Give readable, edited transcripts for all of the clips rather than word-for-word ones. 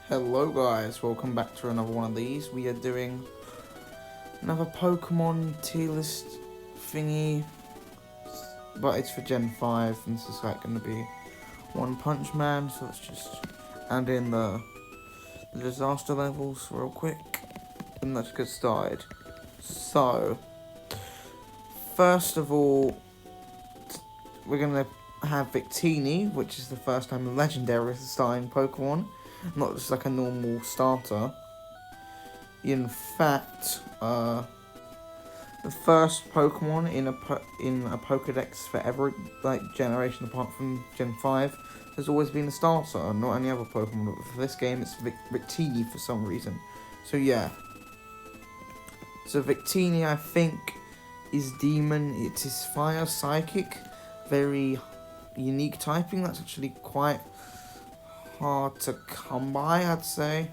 Hello guys, welcome back to another one of these. We are doing another Pokemon tier list thingy, but it's for Gen 5 and this is like going to be One Punch Man, so let's just add in the disaster levels real quick and let's get started. So, first of all, we're going to have Victini, which is the first time a legendary is starting Pokemon, not just like a normal starter. In fact, the first Pokemon in a Pokedex for every generation apart from Gen 5 has always been a starter, not any other Pokemon. But for this game, it's Victini for some reason. So yeah. So Victini, I think, is Demon. It is Fire Psychic, very unique typing. That's actually quite hard to come by, I'd say.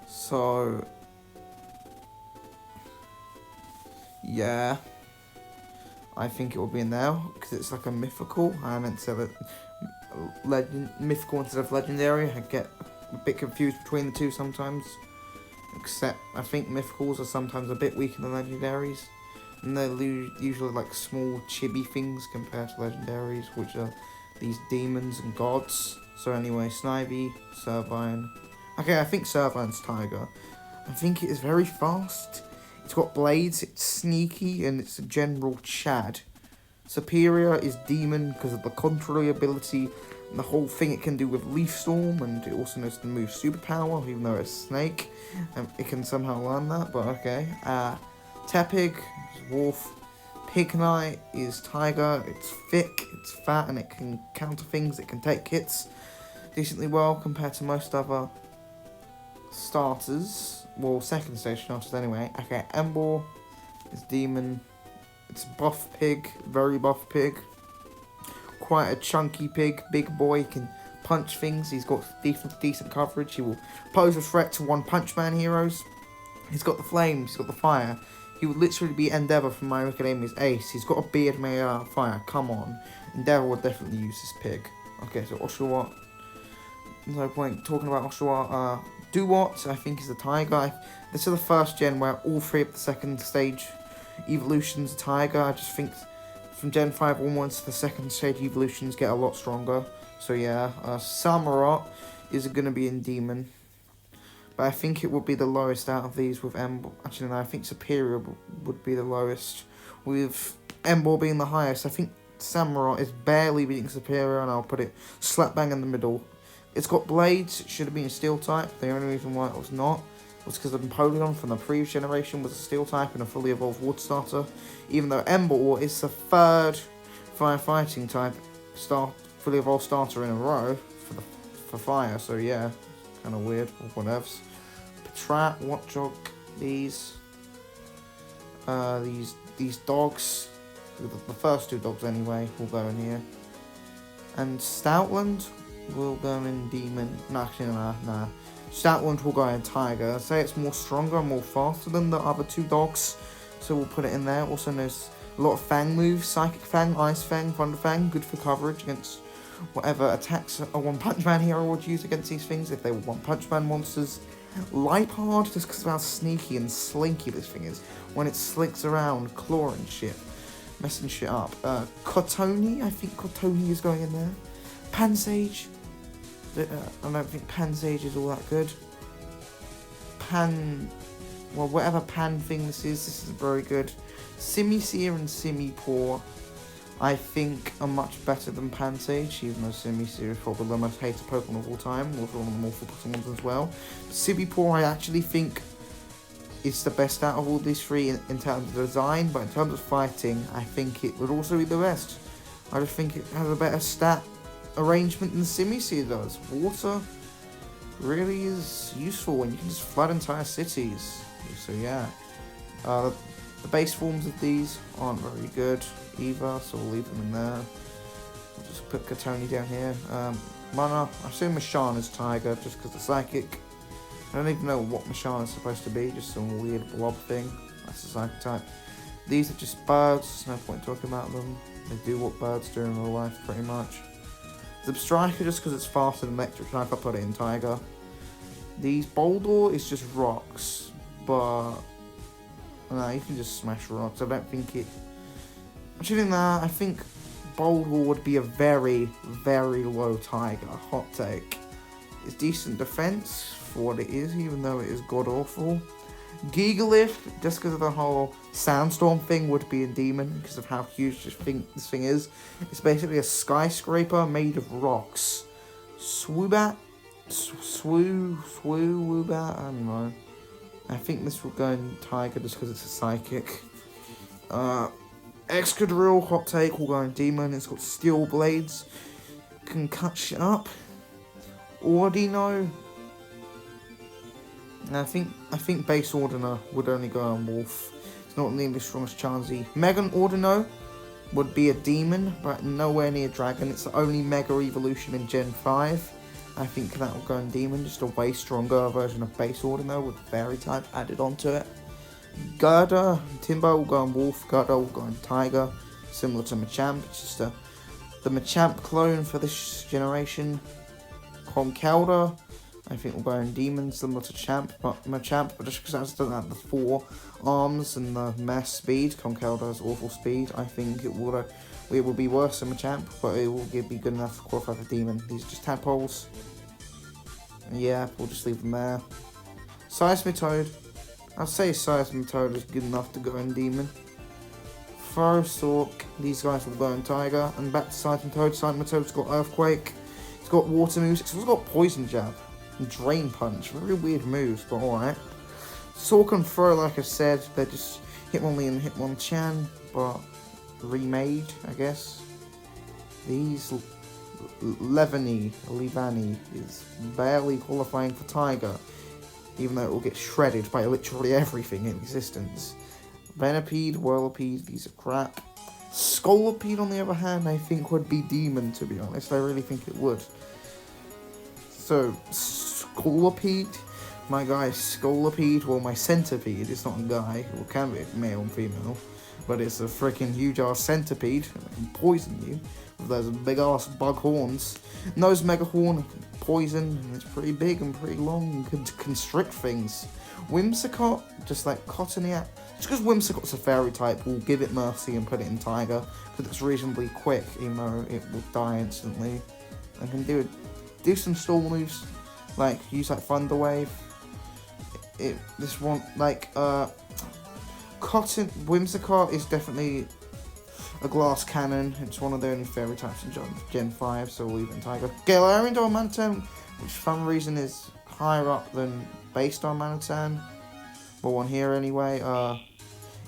So yeah, I think it will be in there because it's like a mythical. I meant to say that mythical instead of legendary. I get a bit confused between the two sometimes. Except I think mythicals are sometimes a bit weaker than legendaries, and they're usually like small chibi things compared to legendaries, which are these demons and gods. So anyway, Snivy, Servine. Okay, I think Servine's Tiger. I think it is very fast. It's got blades, it's sneaky, and it's a general Chad. Superior is Demon because of the contrary ability and the whole thing it can do with Leaf Storm, and it also knows to move Superpower, even though it's Snake. It can somehow learn that, but okay. Tepig is Wolf. Pignite is Tiger. It's thick, it's fat, and it can counter things. It can take hits decently well compared to most other starters. Well, second stage starters anyway. Okay, Emboar is Demon. It's buff pig, very buff pig. Quite a chunky pig, big boy, can punch things. He's got decent coverage. He will pose a threat to One Punch Man heroes. He's got the flames, he's got the fire. He would literally be Endeavor from My Hero Academia's Ace. He's got a beard made out of fire, come on. Endeavor would definitely use this pig. Okay, so Oshawott. No point talking about Oshawott. Duwat, I think, is the Tiger. This is the first gen where all three of the second stage evolutions are Tiger. I just think from Gen 5 onwards, the second stage evolutions get a lot stronger. So yeah, Samurott is going to be in Demon. But I think it would be the lowest out of these with Emboar. Actually, no, I think Superior would be the lowest, with Emboar being the highest. I think Samurott is barely beating Superior, and I'll put it slap bang in the middle. It's got blades, it should have been a steel type. The only reason why it was not was because Empoleon from the previous generation was a steel type and a fully evolved wood starter. Even though Emboar is the third firefighting type fully evolved starter in a row for fire, so yeah, kind of weird, or whatevs. Patrat, Watchog, these dogs, the first two dogs anyway, will go in here. And Stoutland will go in Demon. No, actually, nah. Stoutland will go in Tiger. I'd say it's more stronger and more faster than the other two dogs, so we'll put it in there. Also knows a lot of Fang moves: Psychic Fang, Ice Fang, Thunder Fang, good for coverage against whatever attacks a One Punch Man hero would use against these things if they were One Punch Man monsters. Liepard, just because of how sneaky and slinky this thing is. When it slinks around, clawing shit, messing shit up. Cotone, I think Cotone is going in there. Pansage, I don't think Pansage is all that good. Whatever Pan thing this is very good. Simisear and Simipour, I think, are much better than Pansage, even though Simisear is probably the most hated Pokemon of all time, also one of the more forgotten ones as well. Simipour, I actually think, is the best out of all these three in terms of design, but in terms of fighting, I think it would also be the best. I just think it has a better stat arrangement than Simisear does. Water really is useful when you can just flood entire cities. So yeah, the base forms of these aren't very good either, so we'll leave them in there. I'll just put Cotone down here. Mana, I assume Mashana's Tiger just because the Psychic. I don't even know what Mashana's supposed to be, just some weird blob thing. That's the Psychic type. These are just birds, there's no point talking about them. They do what birds do in real life pretty much. Zebstrika, just because it's faster than Electric Type, I put it in Tiger. These Boldor is just rocks, but no, you can just smash rocks. I don't think it. Actually, nah, I think Boldor would be a very, very low Tiger. Hot take. It's decent defense for what it is, even though it is god awful. Gigalith, just because of the whole sandstorm thing, would be a demon because of how huge this thing is. It's basically a skyscraper made of rocks. Swoobat, Swoobat, I don't know. I think this will go in Tiger just because it's a psychic. Excadrill, hot take, will go in demon. It's got steel blades, can cut shit up. Audino. I think base Audino would only go on Wolf. It's not nearly as strong as Chansey. Megan Audino would be a demon, but nowhere near dragon. It's the only Mega Evolution in Gen 5. I think that will go in demon, just a way stronger version of base Audino with fairy type added onto it. Gerda, Timbo will go on Wolf, Gerda will go on Tiger, similar to Machamp. It's just the Machamp clone for this generation. Conkeldurr, I think will go in demon, similar to Machamp, but just because it doesn't have the 4 arms and the mass speed, Conkeldurr's awful speed, I think it will be worse than Machamp, but it will be good enough to qualify for demon. These are just tadpoles. Yeah, we'll just leave them there. Seismitoad, I'd say Seismitoad is good enough to go in demon. Ferrosaur, these guys will go in Tiger, and back to Seismitoad. Seismitoad's got Earthquake. It's got Water moves. It's also got Poison Jab and Drain Punch. Very weird moves, but alright. Sork and Throw, like I said, they're just Hitmonlee and Hitmonchan, but remade, I guess. These Levani is barely qualifying for Tiger, even though it will get shredded by literally everything in existence. Venipede, Whirlipede, these are crap. Scolipede, on the other hand, I think would be demon, to be honest. I really think it would. So, Scolipede, my guy Scolipede, well, my centipede, it's not a guy, it can be male and female, but it's a freaking huge ass centipede that can poison you with those big ass bug horns. And those mega horn poison, and it's pretty big and pretty long and could constrict things. Whimsicott, just like Cottonee, just because Whimsicott's a fairy type, we'll give it Mercy and put it in Tiger, because it's reasonably quick, even though it will die instantly. And can do some stall moves, like use like Thunder Wave. Whimsicott is definitely a glass cannon. It's one of the only fairy types in Gen 5, so we'll leave it in Tiger. Galarian Darmanitan, which for some reason is higher up than Base Darmanitan, but one here anyway,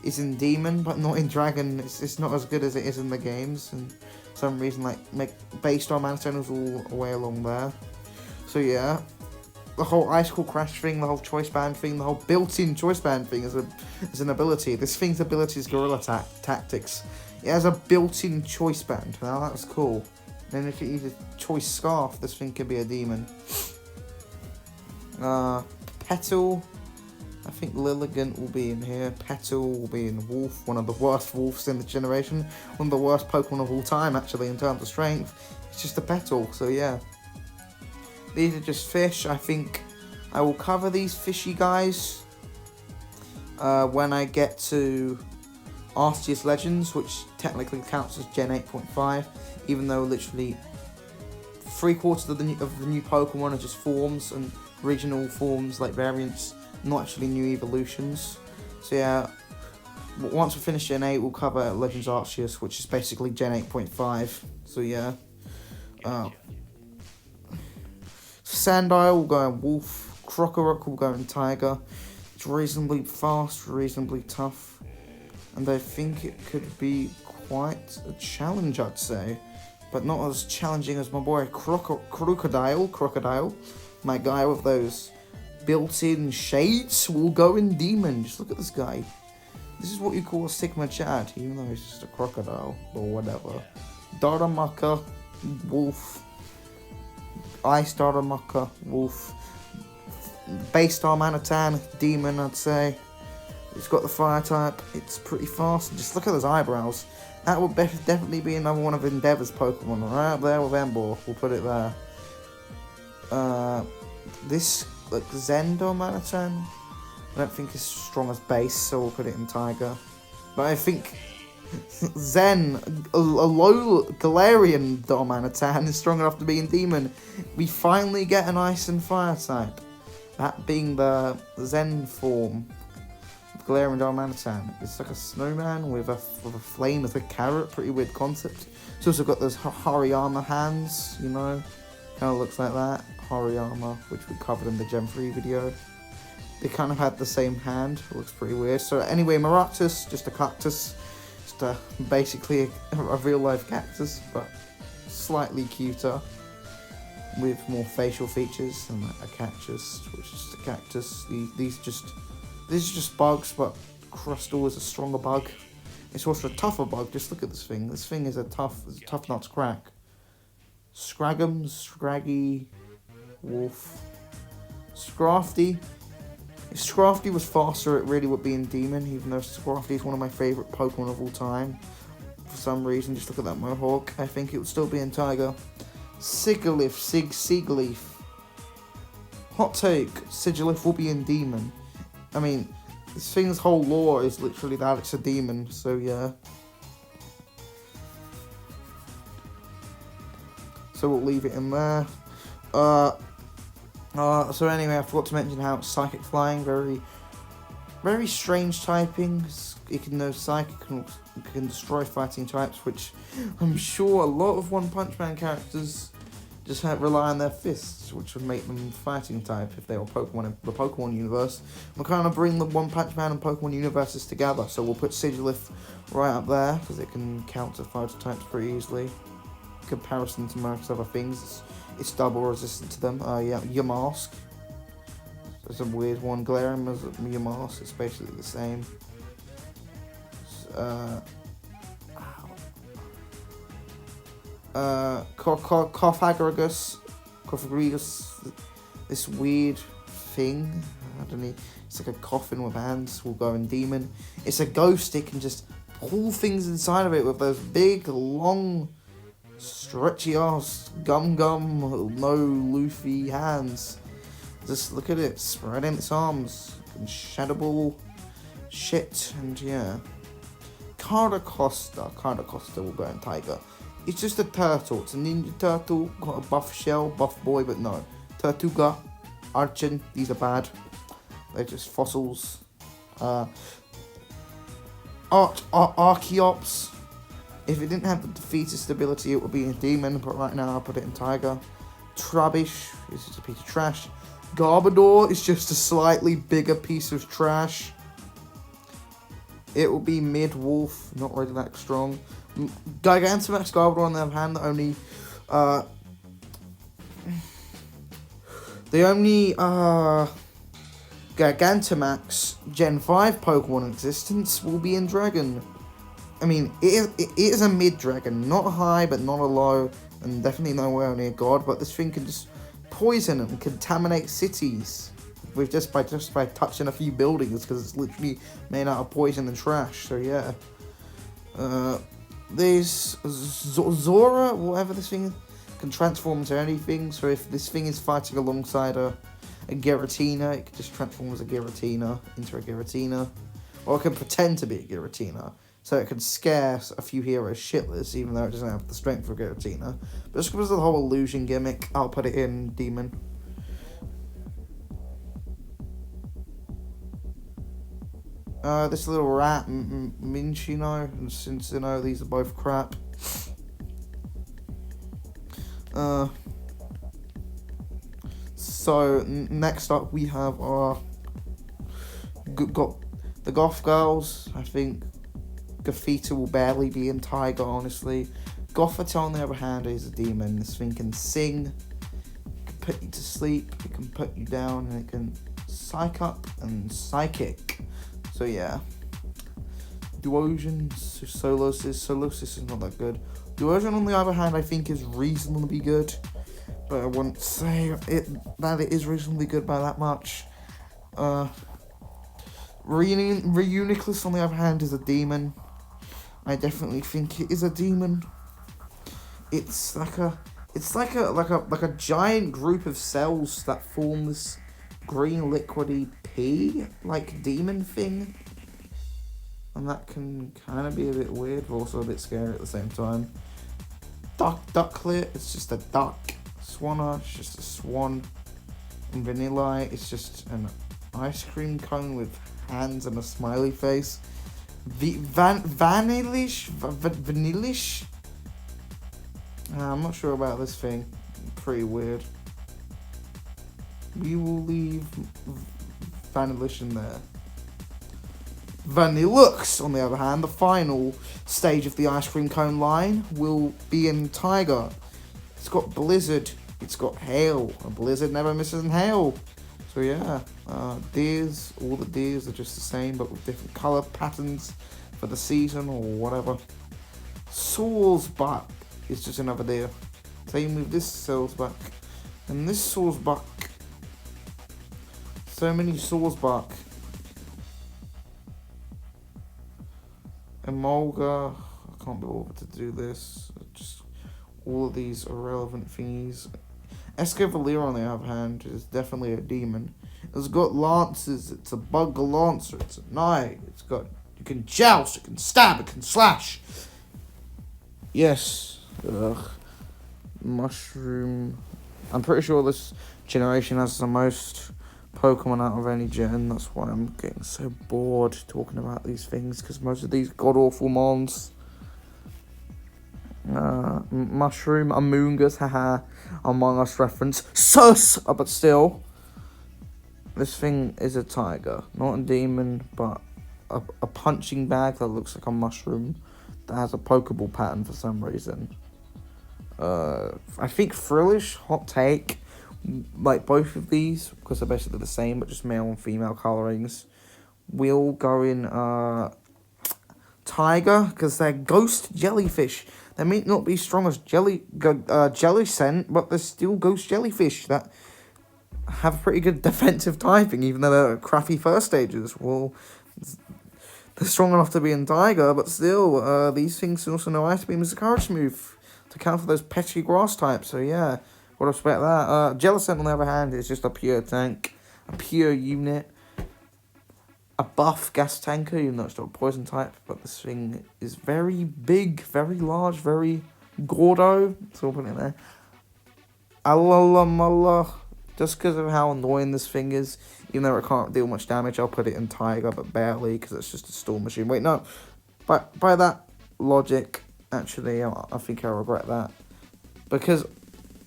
is in Demon, but not in Dragon. It's not as good as it is in the games, and for some reason, like, Base Darmanitan was all the way along there. So yeah, the whole Icicle Crash thing, the whole Choice Band thing, the whole built-in Choice Band thing is an ability. This thing's ability is Gorilla Tactics. It has a built-in Choice Band. Now that's cool. Then if you use a Choice Scarf, this thing could be a demon. Petal, I think Lilligant will be in here. Petal will be in Wolf, one of the worst Wolves in the generation. One of the worst Pokemon of all time, actually, in terms of strength. It's just a Petal, so yeah. These are just fish. I think I will cover these fishy guys when I get to Arceus Legends, which technically counts as Gen 8.5, even though literally 3/4 of the new Pokemon are just forms and regional forms, like variants, not actually new evolutions. So yeah, once we finish Gen 8, we'll cover Legends Arceus, which is basically Gen 8.5. So yeah. Sandile will go in Wolf. Krokorok will go in Tiger. It's reasonably fast, reasonably tough, and I think it could be quite a challenge, I'd say, but not as challenging as my boy Crocodile. My guy with those built-in shades will go in Demon. Just look at this guy. This is what you call a Sigma Chad, even though he's just a crocodile or whatever. Darumaka, Wolf. Ice Darumaka, Wolf. Base Darmanitan, Demon, I'd say. It's got the fire type. It's pretty fast. Just look at those eyebrows. That would definitely be another one of Endeavor's Pokemon, right up there with Emboar. We'll put it there. This like Zen Darmanitan. I don't think it's strong as base, so we'll put it in Tiger. But I think Zen, a low Galarian Darmanitan is strong enough to be in Demon. We finally get an Ice and Fire type. That being the Zen form of Galarian Darmanitan. It's like a snowman with a flame as a carrot. Pretty weird concept. It's also got those Hariyama hands, you know. Kind of looks like that. Hariyama, which we covered in the Gen 3 video. They kind of had the same hand. It looks pretty weird. So anyway, Maractus, just a cactus. Just basically a real-life cactus, but slightly cuter. With more facial features than a cactus, which is just a cactus. These are just bugs, but Crustle is a stronger bug. It's also a tougher bug. Just look at this thing. This thing is a tough nut to crack. Scragum, Scraggy, Wolf, Scrafty. If Scrafty was faster, it really would be in Demon, even though Scrafty is one of my favourite Pokemon of all time. For some reason, just look at that Mohawk. I think it would still be in Tiger. Sigilyph, Sigilyph. Hot take, Sigilyph will be in Demon. I mean, this thing's whole lore is literally that it's a demon, so yeah. So we'll leave it in there. So anyway, I forgot to mention how it's Psychic Flying, very strange typing. It can know Psychic, can destroy fighting types, which I'm sure a lot of One Punch Man characters just rely on their fists, which would make them fighting type if they were Pokemon in the Pokemon universe. We'll kind of bring the One Punch Man and Pokemon universes together, so we'll put Sigilyph right up there, because it can counter fighter types pretty easily. In comparison to most other things, it's double resistant to them. Yeah, Yamask. There's a weird one. Galarian as Yamask. It's basically the same. Cofagrigus, this weird thing. I don't know. It's like a coffin with hands. Will go in Demon. It's a ghost. It can just pull things inside of it with those big, long, stretchy ass no Luffy hands. Just look at it, spreading its arms, and Shadow Ball, shit, and yeah. Cardacosta will go in Tiger. It's just a turtle. It's a ninja turtle, got a buff shell, buff boy, but no. Tortuga, Archon, these are bad. They're just fossils. Archeops. If it didn't have the defeatist ability, it would be a demon, but right now I'll put it in Tiger. Trubbish is just a piece of trash. Garbodor is just a slightly bigger piece of trash. It will be mid-wolf, not really that strong. Gigantamax Garbodor, on the other hand, the only Gigantamax Gen 5 Pokemon in existence will be in Dragon. I mean, it is a mid-dragon, not a high, but not a low, and definitely nowhere near God, but this thing can just poison and contaminate cities with just by touching a few buildings, because it's literally made out of poison and trash, so yeah. There's Zora, whatever this thing is, can transform into anything, so if this thing is fighting alongside a Giratina, it can just transform as a Giratina into a Giratina, or it can pretend to be a Giratina. So it can scare a few heroes shitless, even though it doesn't have the strength of Giratina. But just because of the whole illusion gimmick, I'll put it in Demon. This little rat, Minchino and Cincino, these are both crap. So next up we have our got the Goth Girls. I think Gothita will barely be in Tiger, honestly. Gothita, on the other hand, is a demon. This thing can sing, it can put you to sleep, it can put you down, and it can psych up and psychic. So yeah. Duosion, Solosis is not that good. Duosion, on the other hand, I think is reasonably good, but I wouldn't say that it is reasonably good by that much. Reuniclus, on the other hand, is a demon. I definitely think it is a demon. It's like a giant group of cells that form this green liquidy pea like demon thing. And that can kind of be a bit weird, but also a bit scary at the same time. Ducklet, it's just a duck. Swanna, it's just a swan. And Vanillite, it's just an ice cream cone with hands and a smiley face. Vanillish? I'm not sure about this thing. Pretty weird. We will leave Vanillish in there. Vanillux, on the other hand, the final stage of the ice cream cone line, will be in Tiger. It's got Blizzard, it's got Hail, and Blizzard never misses in Hail. So yeah, deers, all the deers are just the same, but with different colour patterns for the season or whatever. Sawsbuck is just another deer. Same with this Sawsbuck. And this Sawsbuck, so many Sawsbuck. Emolga, I can't be bothered to do this. Just all of these irrelevant thingies. Escavalier, on the other hand, is definitely a demon. It's got lances, it's a bug lancer, it's a knife, it's got, you can joust, you can stab, it can slash. Yes. Mushroom. I'm pretty sure this generation has the most Pokemon out of any gen. That's why I'm getting so bored talking about these things, because most of these god-awful mons. Mushroom, Among Us, haha, Among Us reference, sus, but still, this thing is a tiger, not a demon, but a punching bag that looks like a mushroom that has a Pokeball pattern for some reason. I think Frillish, hot take, like both of these, because they're basically the same, but just male and female colorings, will go in Tiger, because they're ghost jellyfish. They may not be strong as jelly scent, but they're still ghost jellyfish that have a pretty good defensive typing, even though they're crappy first stages. Well, they're strong enough to be in Tiger, but still, these things also know Ice Beam is a courage move to count for those petty grass types, so yeah, would respect that. Jellicent, on the other hand, is just a pure tank, a pure unit, a buff gas tanker, even though it's not a poison type, but this thing is very big, very large, very gordo, so we'll put it there. Alalamala, just because of how annoying this thing is, even though it can't deal much damage, I'll put it in Tiger, but barely, because it's just a storm machine. Wait, no, by that logic, actually, I think I regret that, because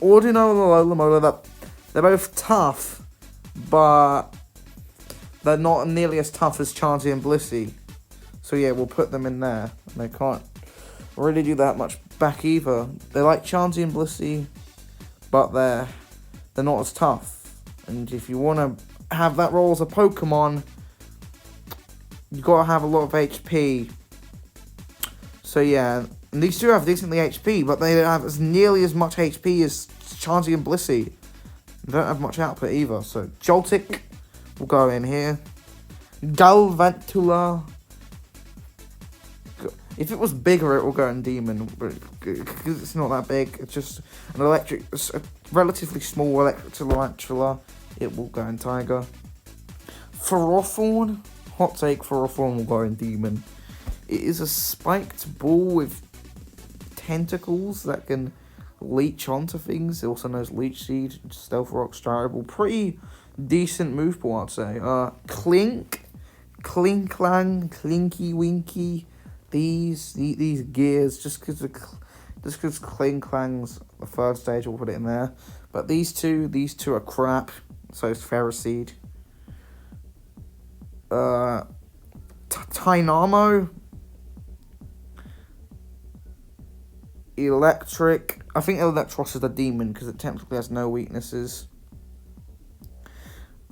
Audino and Alola, they're both tough, but they're not nearly as tough as Chansey and Blissey. So yeah, we'll put them in there. And they can't really do that much back either. They're like Chansey and Blissey, but they're not as tough. And if you want to have that role as a Pokemon, you got to have a lot of HP. So yeah, and these two have decently HP, but they don't have as nearly as much HP as Chansey and Blissey. They don't have much output either. So Joltik will go in here. Galvantula. If it was bigger, it will go in Demon, but because it's not that big, it's just an a relatively small electric tarantula, it will go in Tiger. Ferrothorn, hot take, Ferrothorn will go in Demon. It is a spiked ball with tentacles that can leech onto things. It also knows Leech Seed, Stealth Rock, Starable. Pretty decent move pool, I'd say. Clink, Clinklang, Clinky Winky. These gears, just because Clinklang's the first stage, we'll put it in there. But these two are crap. So is Ferroseed. Tynamo. Electric. I think Electros is a demon because it technically has no weaknesses.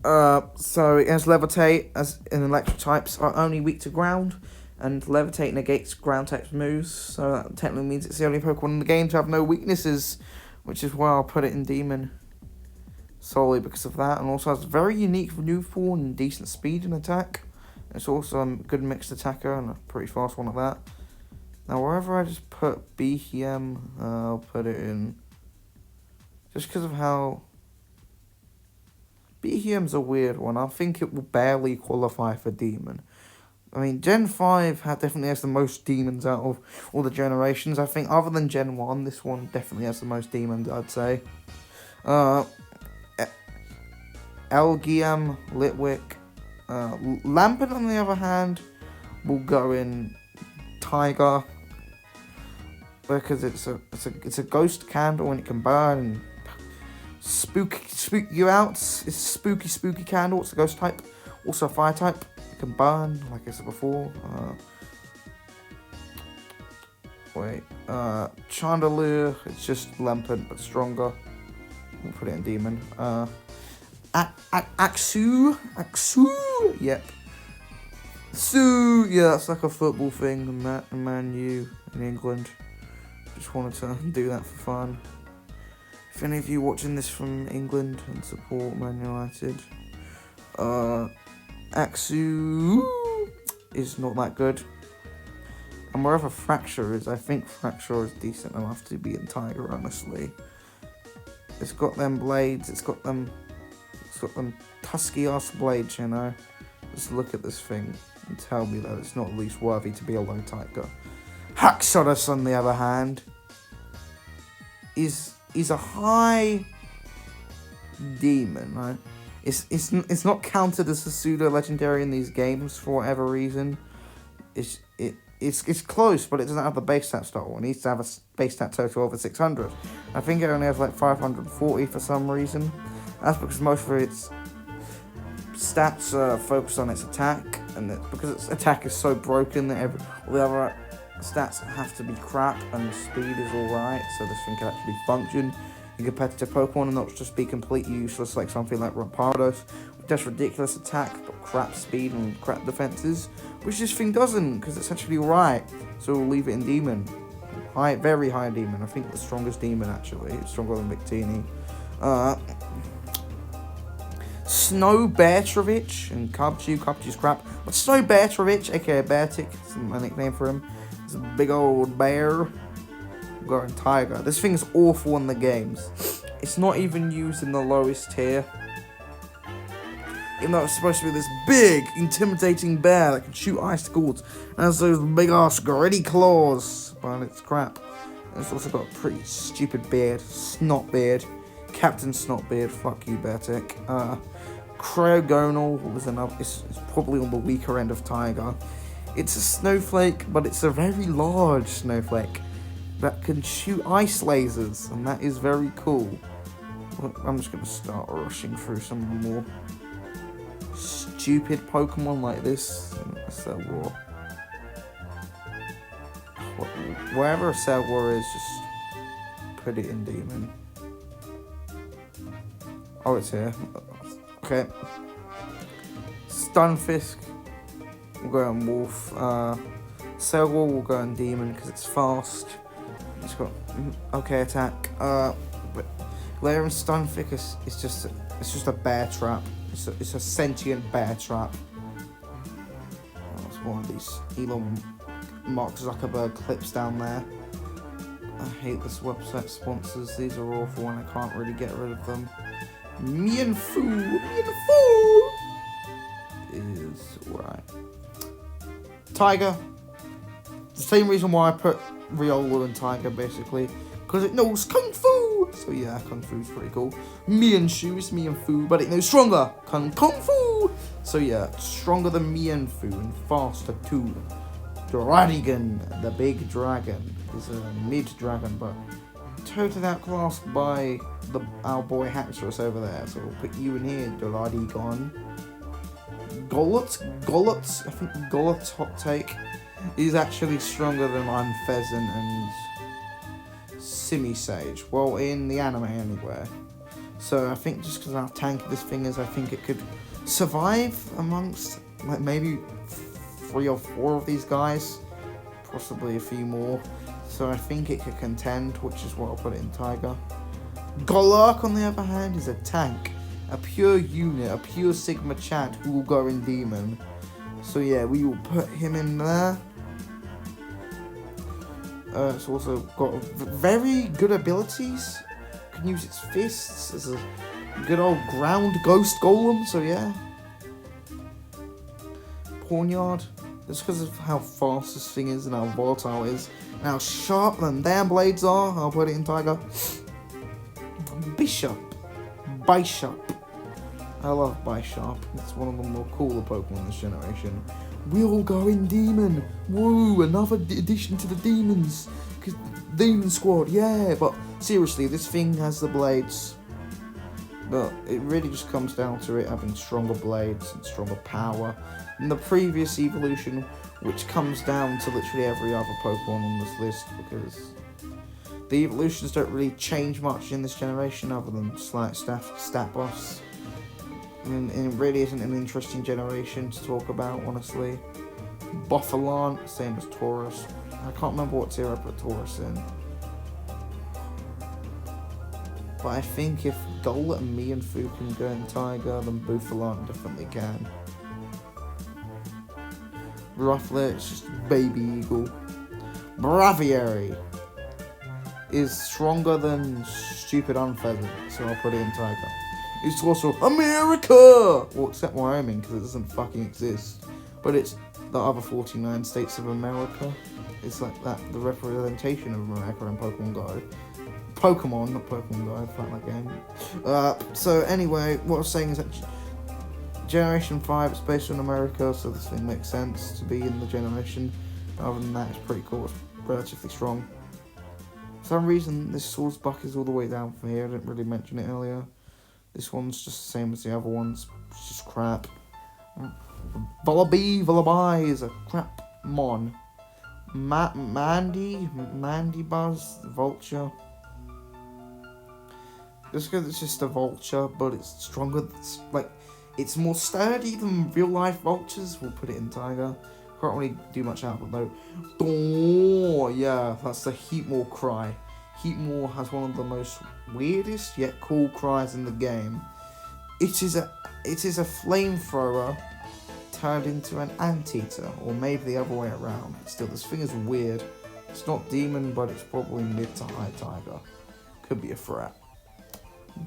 So it has Levitate, as in electric types are only weak to ground, and Levitate negates ground types moves, so that technically means it's the only Pokemon in the game to have no weaknesses, which is why I'll put it in Demon, solely because of that, and also has very unique move pool and decent speed and attack. It's also a good mixed attacker and a pretty fast one at that. Now wherever I just put BHM, I'll put it in, just because of how... Behemoth's a weird one. I think it will barely qualify for Demon. I mean, Gen 5 definitely has the most demons out of all the generations. I think other than Gen 1, this one definitely has the most demons, I'd say. Elgiam, Litwick. Lampent, on the other hand, will go in Tiger. Because it's a ghost candle and it can burn and spook you out. It's a spooky candle. It's a ghost type. Also a fire type. Can burn, like I said before. Chandelier, it's just Lampent but stronger. We'll put it in Demon. Aksu, yep. Yeah, that's like a football thing. Man U in England. Just wanted to do that for fun. If any of you watching this from England and support Man United, Aksu is not that good. And wherever Fracture is, I think Fracture is decent enough to be in Tiger, honestly. It's got them blades, it's got them tusky ass blades, you know. Just look at this thing and tell me that it's not at least worthy to be a low Tiger. Haxorus, on the other hand, is a high demon, right? It's not counted as a pseudo legendary in these games for whatever reason. It's close, but it doesn't have the base stat total. It needs to have a base stat total over 600. I think it only has like 540 for some reason. That's because most of its stats focus on its attack, and because its attack is so broken that all the other stats have to be crap, and the speed is alright, so this thing can actually function in competitive Pokemon and not just be completely useless like something like Rampardos, which does ridiculous attack but crap speed and crap defenses, which this thing doesn't, because it's actually right. So we'll leave it in Demon. Very high Demon. I think the strongest Demon actually. It's stronger than Victini. Snow Beartrovich and Cubchew's crap. But Snow Beartrovich, aka Beartic, is my nickname for him. It's a big old bear. Going Tiger. This thing's awful in the games. It's not even used in the lowest tier. Even though it's supposed to be this big, intimidating bear that can shoot icicles and has those big ass gritty claws. But it's crap. And it's also got a pretty stupid beard. Snot beard. Captain Snotbeard. Fuck you, Beartic. Cryogonal was another. It's probably on the weaker end of Tiger. It's a snowflake, but it's a very large snowflake that can shoot ice lasers, and that is very cool. I'm just going to start rushing through some more stupid Pokemon like this. Cellwar. Wherever a Cellwar is, just put it in Demon. Oh, it's here. Okay. Stunfisk will go in Wolf. Cellwar will go in Demon because it's fast. It's got okay attack. But Lair and Stunfisk is just a bear trap. It's a sentient bear trap. That's one of these Elon Mark Zuckerberg clips down there. I hate this website sponsors. These are awful and I can't really get rid of them. Mienfoo is right. Tiger. The same reason why I put Riolu and Tiger, basically, because it knows Kung Fu. So yeah, Kung Fu's pretty cool. Mienshao is Mienfoo, but it knows stronger Kung Fu. So yeah, stronger than Mienfoo and faster too. Dradigan, the big dragon, is a mid-dragon, but totally outclassed by our boy Haxorus over there. So we'll put you in here, Dradigon. Golotz, I think Golot's hot take is actually stronger than Unfezant and Simisage. Well, in the anime anyway. So I think just because how tanky this thing is, I think it could survive amongst like maybe 3 or 4 of these guys, possibly a few more. So I think it could contend, which is what I'll put it in Tiger. Golurk, on the other hand, is a tank, a pure unit, a pure Sigma Chad who will go in Demon. So yeah, we will put him in there. It's also got very good abilities. Can use its fists as a Good old ground ghost golem, so yeah. Pawnyard. Just because of how fast this thing is and how volatile it is. And how sharp them damn blades are. I'll put it in Tiger. Bishop. Bishop. I love Bishop. It's one of the more cooler Pokemon this generation. We'll go in Demon. Woo, another addition to the Demons. Demon Squad, yeah. But seriously, this thing has the blades. But it really just comes down to it having stronger blades and stronger power than the previous evolution, which comes down to literally every other Pokemon on this list, because the evolutions don't really change much in this generation other than slight stat buffs. And it really isn't an interesting generation to talk about, honestly. Bouffalant, same as Taurus. I can't remember what tier I put Taurus in. But I think if Golett and Mienfoo can go in Tiger, then Bouffalant definitely can. Rufflet, it's just Baby Eagle. Braviary is stronger than Stupid Unfeathered, so I'll put it in Tiger. It's also America! Well, except Wyoming, because it doesn't fucking exist. But it's the other 49 states of America. It's like that, the representation of America in Pokemon Go. Pokemon, not Pokemon Go, fuck that game. So anyway, what I was saying is that Generation 5 is based on America, so this thing makes sense to be in the generation. Other than that, it's pretty cool, it's relatively strong. For some reason, this Swordsbuck is all the way down from here, I didn't really mention it earlier. This one's just the same as the other ones, it's just crap. Vullaby is a crap mon. Mandy Buzz, Vulture. Just because it's just a Vulture, but it's stronger, it's more sturdy than real life Vultures, we'll put it in Tiger. Can't really do much out of it though. Oh, yeah, that's the Heatmore cry. Heatmore has one of the most weirdest yet cool cries in the game. It is a flamethrower turned into an anteater, or maybe the other way around. Still, this thing is weird. It's not demon, but it's probably mid to high Tiger. Could be a threat.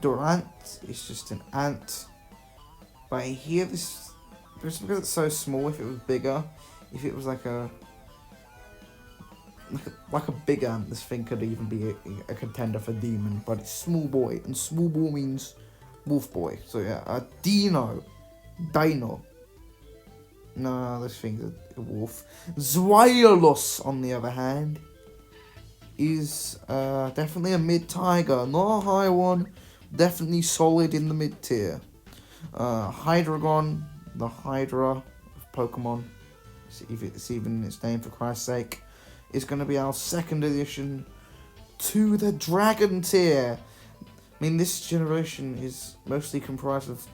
Durant is just an ant. But I hear this, just because it's so small, if it was bigger, if it was like a big ant, this thing could even be a contender for demon, but it's small boy, and small boy means wolf boy. So yeah, a Dino. No, this thing's a wolf. Zweilos, on the other hand, is definitely a mid-tiger, not a high one, definitely solid in the mid-tier. Hydreigon, the Hydra of Pokemon, it's even its name for Christ's sake, is going to be our second addition to the Dragon tier. I mean, this generation is mostly comprised of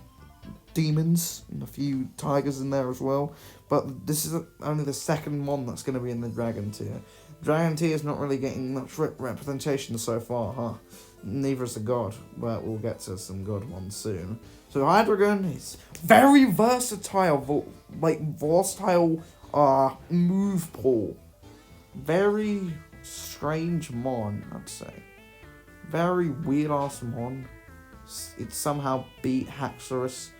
demons and a few tigers in there as well, but this is only the second one that's going to be in the Dragon tier. Dragon tier is not really getting much representation so far, huh? Neither is the God, but we'll get to some God ones soon. So Hydreigon is very versatile, move pool. Very strange mon, I'd say. Very weird ass mon. It somehow beat Haxorus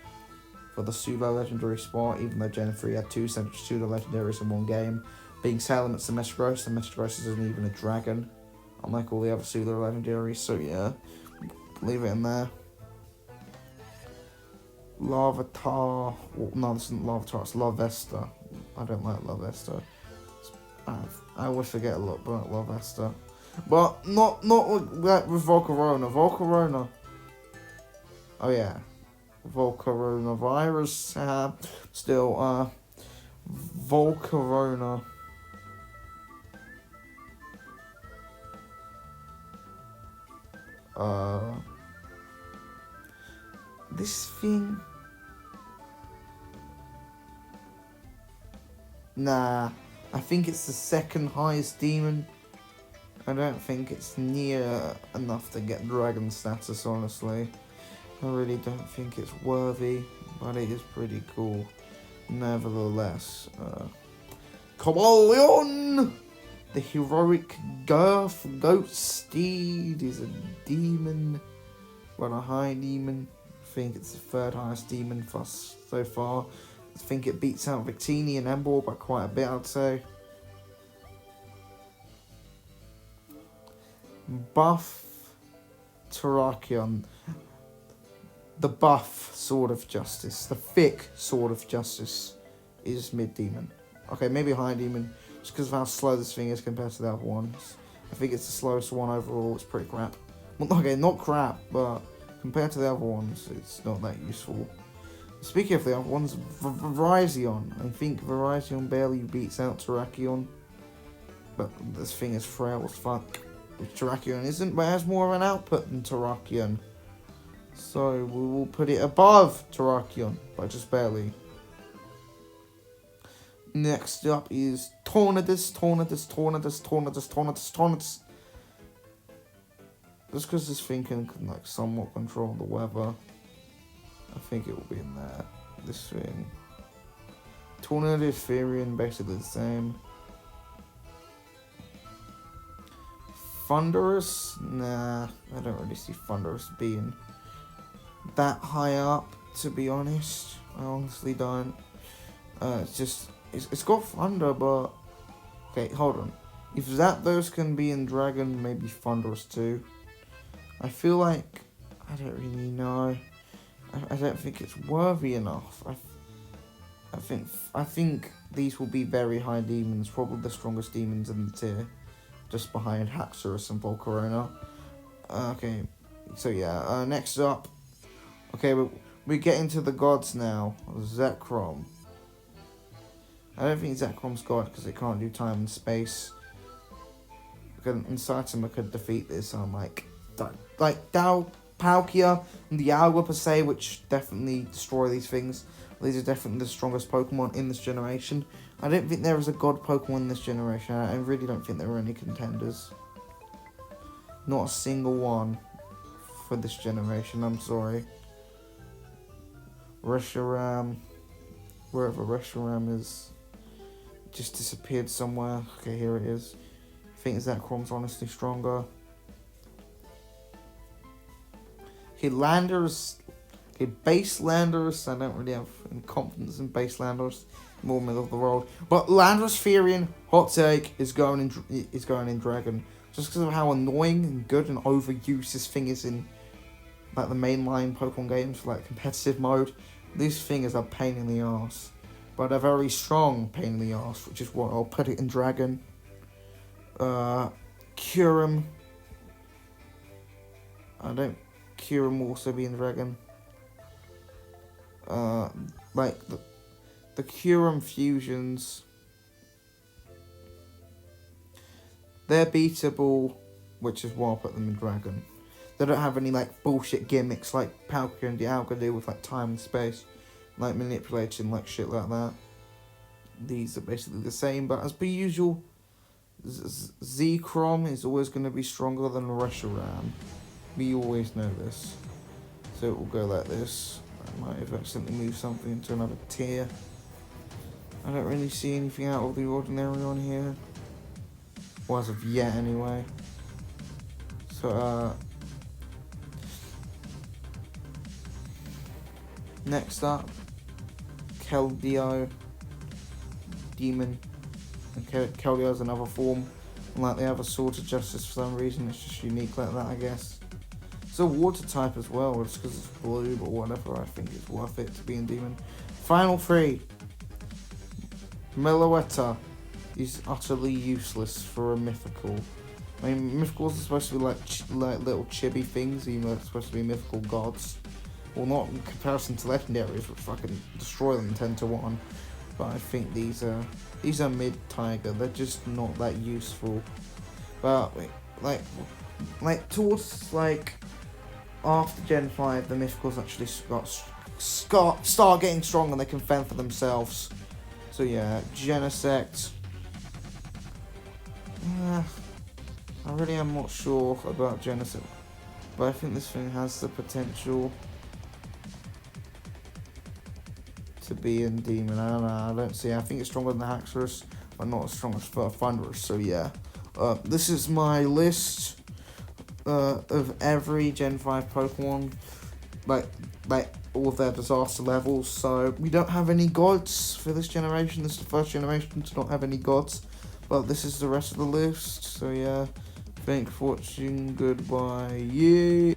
for the pseudo legendary spot, even though Gen 3 had two pseudo legendaries in one game. Being Salamence and Metagross, and Metagross isn't even a dragon, unlike all the other pseudo legendaries, so yeah, leave it in there. Larvitar, well, no, this isn't Larvitar, it's Larvesta. I don't like Larvesta. I always forget a lot about Larvesta. But not with Volcarona. Volcarona. Oh yeah. Volcarona virus. Still, Volcarona. This thing. Nah, I think it's the second highest demon. I don't think it's near enough to get dragon status, honestly. I really don't think it's worthy, but it is pretty cool. Nevertheless, Cobalion! The heroic goat steed is a demon. Well, a high demon. think it's the third highest demon so far. I think it beats out Victini and Emboar by quite a bit, I'd say. Buff Terrakion. The buff Sword of Justice. The thick Sword of Justice is mid-demon. Okay, maybe high demon, just because of how slow this thing is compared to the other ones. I think it's the slowest one overall. It's pretty crap. Well, okay, not crap, but compared to the other ones, it's not that useful. Speaking of the other ones, Virizion. I think Virizion barely beats out Terrakion. But this thing is frail as fuck. Which Terrakion isn't, but it has more of an output than Terrakion. So we will put it above Terrakion, but just barely. Next up is Tornadus. Just because this thing can like somewhat control the weather, I think it will be in there. This thing. Tornadus, Furion, basically the same. Thunderous? Nah, I don't really see Thunderous being that high up, to be honest. I honestly don't. It's got Thunder, but... Okay, hold on. If Zapdos can be in Dragon, maybe Thunderous too. I feel like... I don't really know. I don't think it's worthy enough. I think these will be very high demons, probably the strongest demons in the tier, just behind Haxorus and Volcarona. Okay, so yeah, next up, okay, we get into the gods now. Zekrom. I don't think Zekrom's god because it can't do time and space. And Saitama could defeat this on like Palkia and Dialga per se, which definitely destroy these things. These are definitely the strongest Pokemon in this generation. I don't think there is a god Pokemon in this generation. I really don't think there are any contenders. Not a single one for this generation, I'm sorry. Reshiram, wherever Reshiram is, just disappeared somewhere. Okay, here it is. I think Zekrom's honestly stronger. Okay, Landorus. Okay, base Landorus. I don't really have any confidence in base Landorus. More middle of the road. But Landorus Furion, hot take, is going in Dragon. Just because of how annoying and good and overused this thing is in like the mainline Pokemon games, like competitive mode. These things are a pain in the ass. But a very strong pain in the ass, which is why I'll put it in Dragon. Kyurem. Kyurem will also be in Dragon. Like the Kyurem fusions, they're beatable, which is why I put them in Dragon. They don't have any like bullshit gimmicks like Palkia and Dialga do with like time and space, like manipulation, like shit like that. These are basically the same, but as per usual, Zekrom is always going to be stronger than Reshiram. We always know this. So it will go like this. I might have accidentally moved something into another tier. I don't really see anything out of the ordinary on here. Well, as of yet, anyway. So, next up, Keldeo. Demon. And Keldeo is another form. And like they have a Sword of Justice for some reason. It's just unique like that, I guess. It's a water type as well, just because it's blue, but whatever. I think it's worth it to be in Demon. Final three. Meloetta is utterly useless for a mythical. I mean, mythicals are supposed to be like little chibi things, even though they're supposed to be mythical gods. Well, not in comparison to legendaries, which fucking destroy them 10 to 1. But I think these are mid-tiger. They're just not that useful. But like towards like after Gen 5, the mythicals actually start getting strong and they can fend for themselves. So yeah, Genesect. I really am not sure about Genesect, but I think this thing has the potential to be in Demon. I don't know, I don't see. I think it's stronger than the Haxorus, but not as strong as Thunderous. So yeah, this is my list of every Gen 5 Pokemon. Like like all of their disaster levels. So we don't have any gods for this generation. This is the first generation to not have any gods. But this is the rest of the list. So yeah, thanks for watching. Goodbye. Yeah.